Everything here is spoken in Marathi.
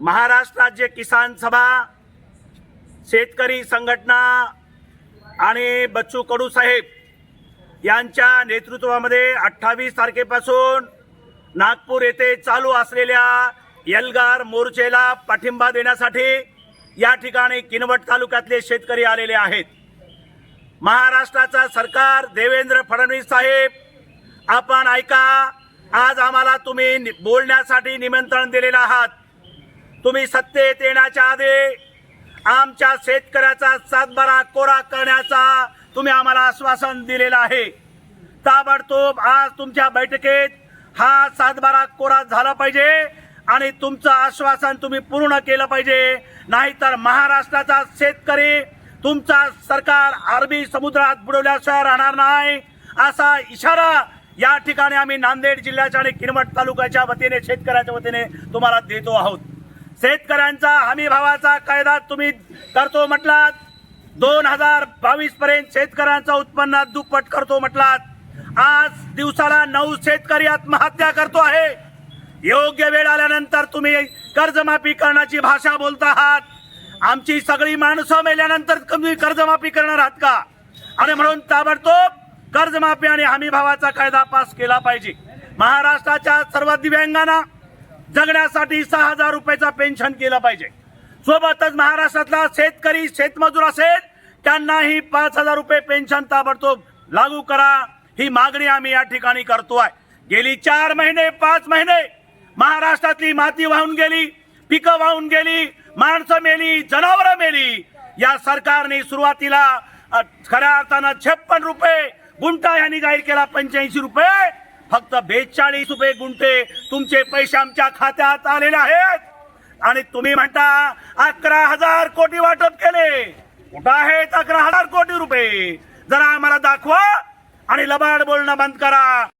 महाराष्ट्र राज्य किसान सभा, शेतकरी संघटना आणि बच्चू कडू साहेब यांच्या नेतृत्वामध्ये 28 तारखेपासून नागपूर येथे चालू असलेल्या एल्गार मोर्चेला पाठिंबा देण्यासाठी या ठिकाणी किनवट तालुक्यातले शेतकरी आलेले आहेत। महाराष्ट्राचा सरकार देवेंद्र फडणवीस साहेब, आपण ऐका, आज आम्हाला तुम्ही बोलण्यासाठी निमंत्रण दिलेलं आहात। तुम्ही सत्तेत येण्याच्या आधी आमच्या शेतकऱ्याचा सातबारा कोरा करण्याचा तुम्ही आम्हाला आश्वासन दिलेलं आहे। ताबडतोब आज तुमच्या बैठकीत हा सातबारा कोरा झाला पाहिजे आणि तुमचं आश्वासन तुम्ही पूर्ण केलं पाहिजे, नाहीतर महाराष्ट्राचा शेतकरी तुमचा सरकार अरबी समुद्रात बुडवल्याशिवाय राहणार नाही, असा इशारा या ठिकाणी आम्ही नांदेड जिल्ह्याच्या आणि किनवट तालुक्याच्या वतीने शेतकऱ्याच्या वतीने तुम्हाला देतो आहोत। शेतकऱ्यांचा हमी भावाचा कायदा तुम्ही करतो म्हटलात, 2022 पर्यंत शेतकऱ्यांचं उत्पन्न दुप्पट करतो म्हटलात, आज दिवसाला 9 शेतकरी आत्महत्या करतो आहे। योग्य वेळ आल्यानंतर तुम्ही कर्जमाफी करण्याची भाषा बोलता आहात। आमची सगळी माणसं मेल्यानंतर तुम्ही कर्जमाफी करणार आहात का? आणि म्हणून ताबडतोब कर्जमाफी आणि हमी भावाचा कायदा पास केला पाहिजे। महाराष्ट्राच्या सर्व दिव्यांगांना जगण्यासाठी 6,000 रुपयाचा पेन्शन केलं पाहिजे। सोबतच महाराष्ट्रातला शेतकरी शेतमजूर असेल त्यांनाही 5,000 रुपये पेन्शन ताबडतोब लागू करा, ही मागणी आम्ही या ठिकाणी करतोय। गेली 4 महिने 5 महिने महाराष्ट्रातली माती वाहून गेली, पिकं वाहून गेली, माणसं मेली, जनावरं मेली। या सरकारने सुरुवातीला खऱ्या अर्थानं 56 रुपये गुंठा यांनी जाहीर केला, 85 रुपये, फक्त 42 रुपये गुंठे तुमचे पैसे आमच्या खात्यात आलेले आहेत। आणि तुम्ही म्हणता 11,000 कोटी वाटप केले, कुठं आहेत 11,000 कोटी रुपये? जरा आम्हाला दाखवा आणि लबाड बोलणं बंद करा।